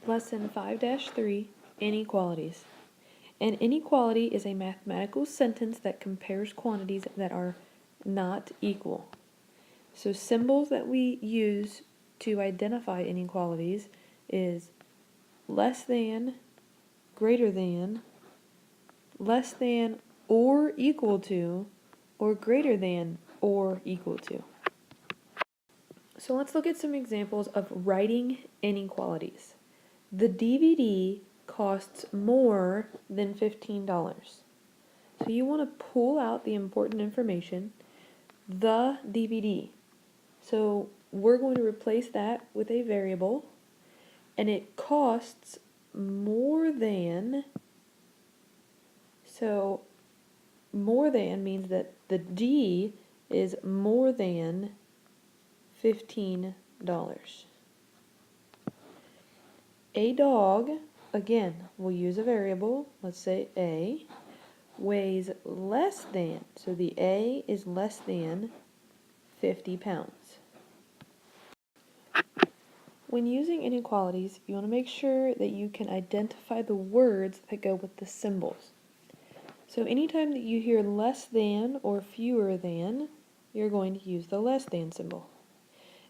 Lesson 5-3, Inequalities. An inequality is a mathematical sentence that compares quantities that are not equal. So symbols that we use to identify inequalities is less than, greater than, less than or equal to, or greater than or equal to. So let's look at some examples of writing inequalities. The DVD costs more than $15. So you want to pull out the important information, the DVD. So we're going to replace that with a variable, and it costs more than, so more than means that the D is more than $15. A dog, again, we'll use a variable, let's say A, weighs less than, so the A is less than 50 pounds. When using inequalities, you want to make sure that you can identify the words that go with the symbols. So anytime that you hear less than or fewer than, you're going to use the less than symbol.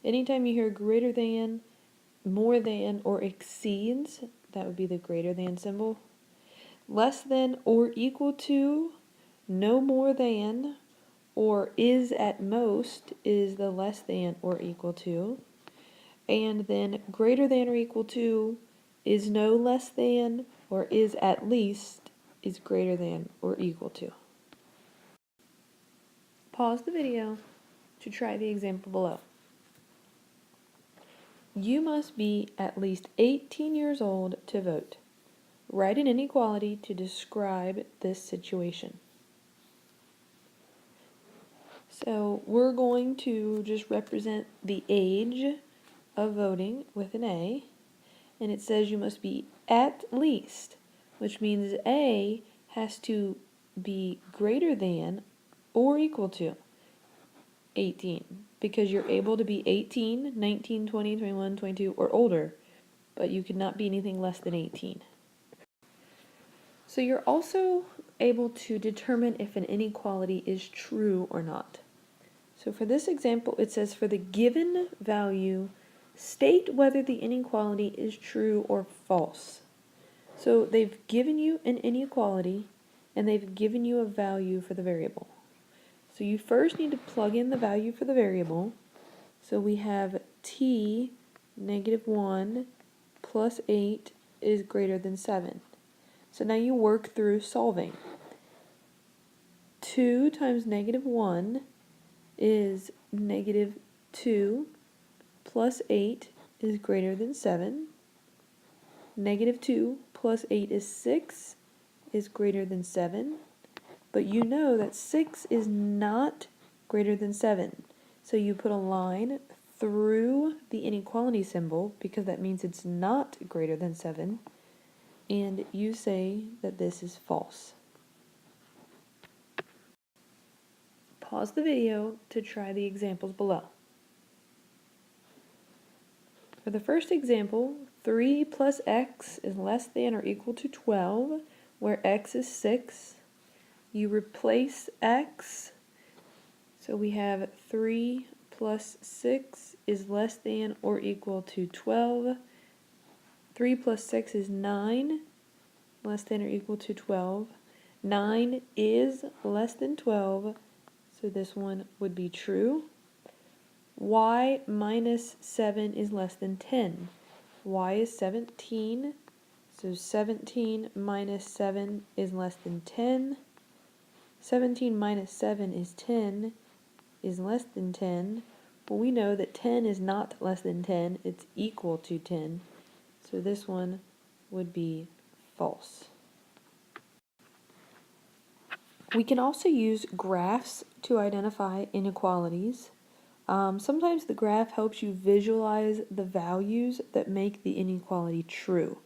Anytime you hear greater than, more than, or exceeds, that would be the greater than symbol. Less than or equal to, no more than, or is at most is the less than or equal to. And then greater than or equal to is no less than, or is at least is greater than or equal to. Pause the video to try the example below. You must be at least 18 years old to vote. Write an inequality to describe this situation. So we're going to just represent the age of voting with an A, and it says you must be at least, which means A has to be greater than or equal to 18, because you're able to be 18, 19, 20, 21, 22, or older, but you cannot be anything less than 18. So you're also able to determine if an inequality is true or not. So for this example, it says for the given value, state whether the inequality is true or false. So they've given you an inequality, and they've given you a value for the variable. So you first need to plug in the value for the variable. So we have t -1 plus 8 is greater than 7. So now you work through solving. 2 times -1 is -2 plus 8 is greater than 7. -2 plus 8 is 6 is greater than 7. But you know that 6 is not greater than 7. So you put a line through the inequality symbol, because that means it's not greater than 7, and you say that this is false. Pause the video to try the examples below. For the first example, 3 plus x is less than or equal to 12, where x is 6. You replace x, so we have 3 plus 6 is less than or equal to 12. 3 plus 6 is 9, less than or equal to 12. 9 is less than 12, so this one would be true. Y minus 7 is less than 10. Y is 17, so 17 minus 7 is less than 10. 17 minus 7 is 10, is less than 10. Well, we know that 10 is not less than 10, it's equal to 10. So this one would be false. We can also use graphs to identify inequalities. Sometimes the graph helps you visualize the values that make the inequality true.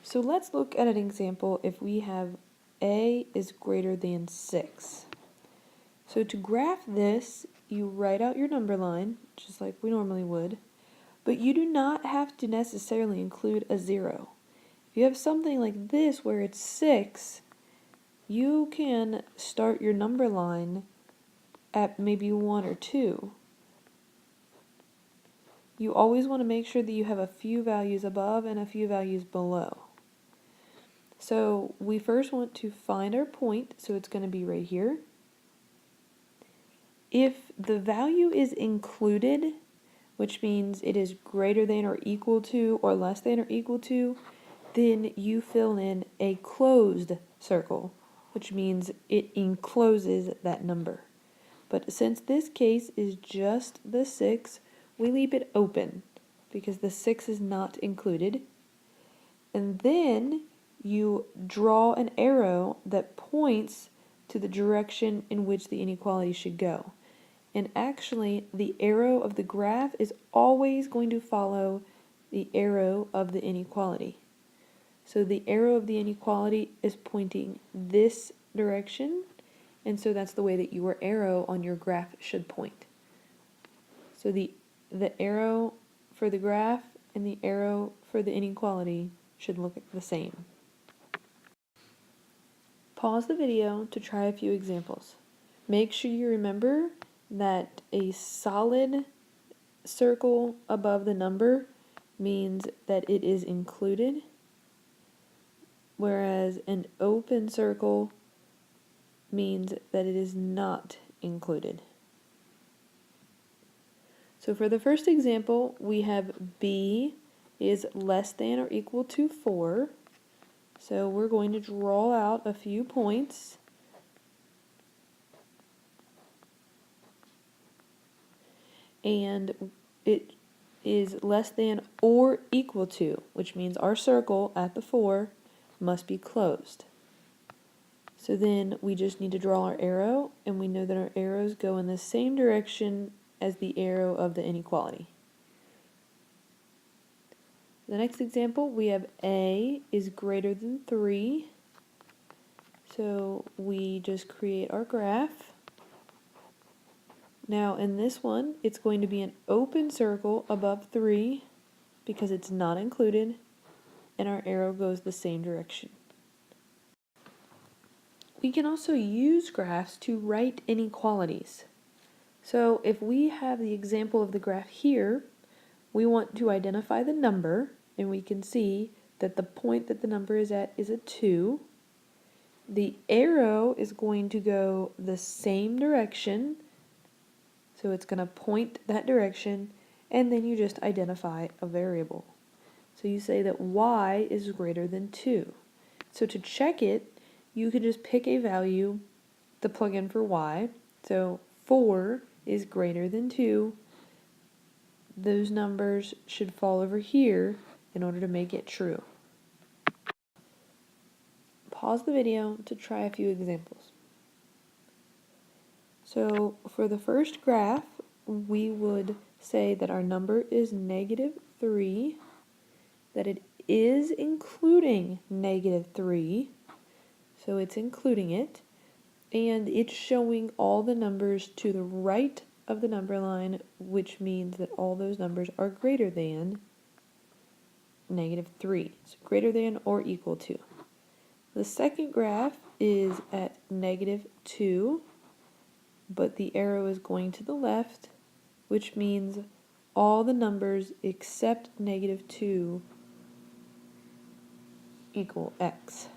So let's look at an example if we have A is greater than 6. So to graph this, you write out your number line, just like we normally would. But you do not have to necessarily include a 0. If you have something like this where it's 6, you can start your number line at maybe 1 or 2. You always want to make sure that you have a few values above and a few values below. So we first want to find our point, so it's going to be right here. If the value is included, which means it is greater than or equal to or less than or equal to, then you fill in a closed circle, which means it encloses that number. But since this case is just the 6, we leave it open because the 6 is not included. And then you draw an arrow that points to the direction in which the inequality should go. And actually, the arrow of the graph is always going to follow the arrow of the inequality. So the arrow of the inequality is pointing this direction, and so that's the way that your arrow on your graph should point. So the arrow for the graph and the arrow for the inequality should look the same. Pause the video to try a few examples. Make sure you remember that a solid circle above the number means that it is included, whereas an open circle means that it is not included. So for the first example, we have b is less than or equal to 4. So we're going to draw out a few points. And it is less than or equal to, which means our circle at the 4 must be closed. So then we just need to draw our arrow, and we know that our arrows go in the same direction as the arrow of the inequality. The next example, we have a is greater than 3. So we just create our graph. Now in this one, it's going to be an open circle above 3 because it's not included, and our arrow goes the same direction. We can also use graphs to write inequalities. So if we have the example of the graph here, we want to identify the number, and we can see that the point that the number is at is a 2. The arrow is going to go the same direction, so it's going to point that direction, and then you just identify a variable. So you say that y is greater than 2. So to check it, you can just pick a value to plug in for y. So 4 is greater than 2. Those numbers should fall over here in order to make it true. Pause the video to try a few examples. So for the first graph, we would say that our number is -3, that it is including -3, so it's including it, and it's showing all the numbers to the right of the number line, which means that all those numbers are greater than -3, so greater than or equal to. The second graph is at -2, but the arrow is going to the left, which means all the numbers except -2 equal x.